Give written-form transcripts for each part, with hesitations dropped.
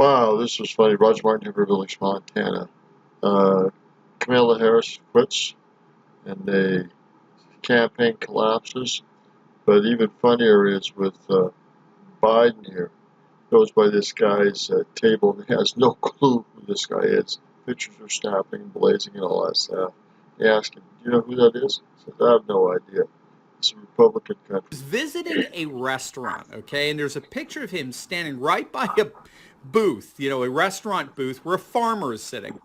Wow, this was funny. Roger Martin, Hoover Village, Montana. Kamala Harris quits, and the campaign collapses. But even funnier is with Biden here. Goes by this guy's table and has no clue who this guy is. Pictures are snapping, blazing, and all that stuff. They ask him, "Do you know who that is?" He says, "I have no idea. It's a Republican country." He's visiting a restaurant, okay, and there's a picture of him standing right by a booth, a restaurant booth where a farmer is sitting.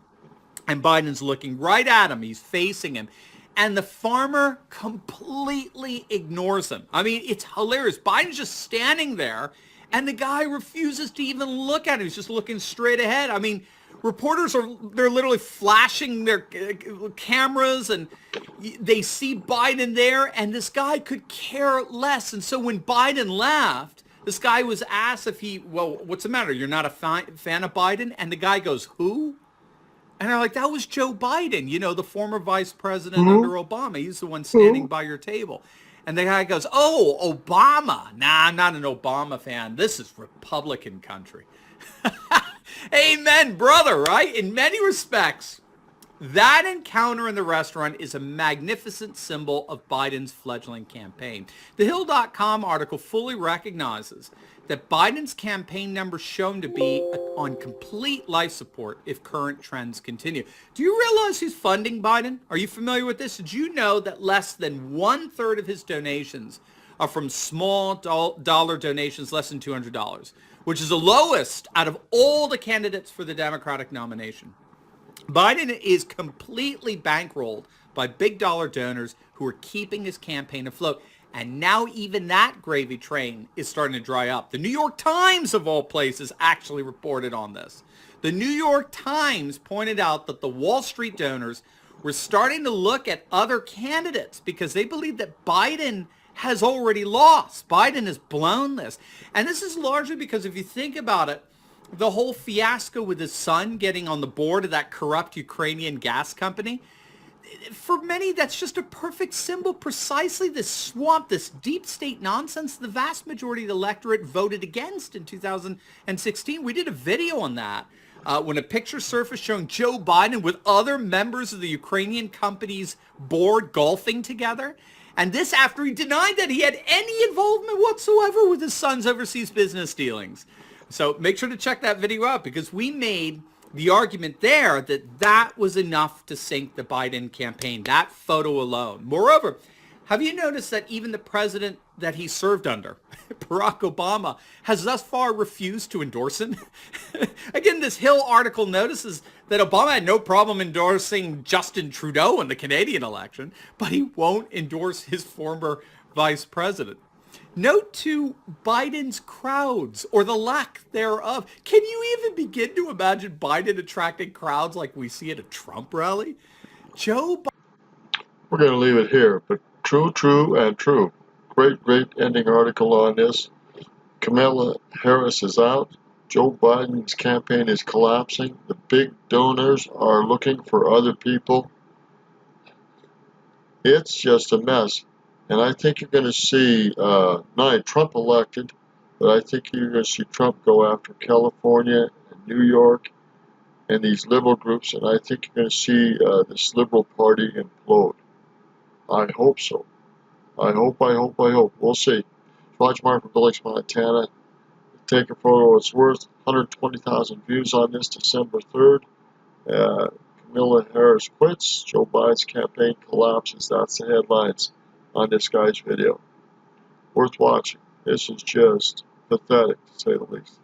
And Biden's looking right at him. He's facing him. And the farmer completely ignores him. I mean, it's hilarious. Biden's just standing there, and the guy refuses to even look at him. He's just looking straight ahead. I mean, reporters they're literally flashing their cameras, and they see Biden there, and this guy could care less. And so when Biden left, this guy was asked what's the matter? You're not a fan of Biden? And the guy goes, who? And they're like, that was Joe Biden, the former vice president under Obama. He's the one standing by your table. And the guy goes, oh, Obama. Nah, I'm not an Obama fan. This is Republican country. Amen, brother, right? In many respects, that encounter in the restaurant is a magnificent symbol of Biden's fledgling campaign. The Hill.com article fully recognizes that Biden's campaign numbers shown to be on complete life support if current trends continue. Do you realize who's funding Biden? Are you familiar with this? Did you know that less than 1/3 of his donations are from small dollar donations, less than $200, which is the lowest out of all the candidates for the Democratic nomination? Biden is completely bankrolled by big dollar donors who are keeping his campaign afloat. And now even that gravy train is starting to dry up. The New York Times, of all places, actually reported on this. The New York Times pointed out that the Wall Street donors were starting to look at other candidates because they believe that Biden has already lost. Biden has blown this. And this is largely because if you think about it, the whole fiasco with his son getting on the board of that corrupt Ukrainian gas company, for many, that's just a perfect symbol. Precisely this swamp, this deep state nonsense, the vast majority of the electorate voted against in 2016. We did a video on that when a picture surfaced showing Joe Biden with other members of the Ukrainian company's board golfing together. And this after he denied that he had any involvement whatsoever with his son's overseas business dealings. So make sure to check that video out because we made the argument there that was enough to sink the Biden campaign, that photo alone. Moreover, have you noticed that even the president that he served under, Barack Obama, has thus far refused to endorse him? Again, this Hill article notices that Obama had no problem endorsing Justin Trudeau in the Canadian election, but he won't endorse his former vice president. Note too Biden's crowds, or the lack thereof. Can you even begin to imagine Biden attracting crowds like we see at a Trump rally? Joe Biden. We're going to leave it here, but true, and true. Great ending article on this. Kamala Harris is out. Joe Biden's campaign is collapsing. The big donors are looking for other people. It's just a mess. And I think you're going to see, not only Trump elected, but I think you're going to see Trump go after California and New York and these liberal groups. And I think you're going to see this liberal party implode. I hope so. I hope. We'll see. Roger Martin from Village, Montana. Take a photo. It's worth 120,000 views on this December 3rd. Kamala Harris quits. Joe Biden's campaign collapses. That's the headlines on this guy's video. Worth watching. This is just pathetic, to say the least,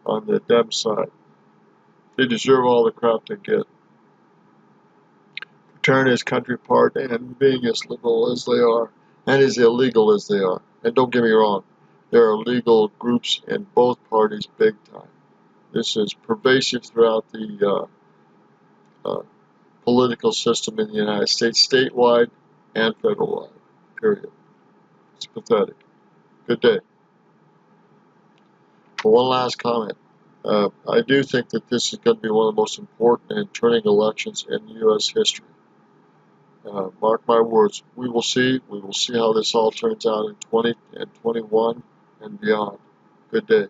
on the Dem side. They deserve all the crap they get. For tearing his country apart and being as liberal as they are, and as illegal as they are. And don't get me wrong, there are legal groups in both parties big time. This is pervasive throughout the political system in the United States, statewide and federal-wide. Period. It's pathetic. Good day. One last comment. I do think that this is going to be one of the most important and turning elections in U.S. history. Mark my words. We will see. We will see how this all turns out in 20 and 21 and beyond. Good day.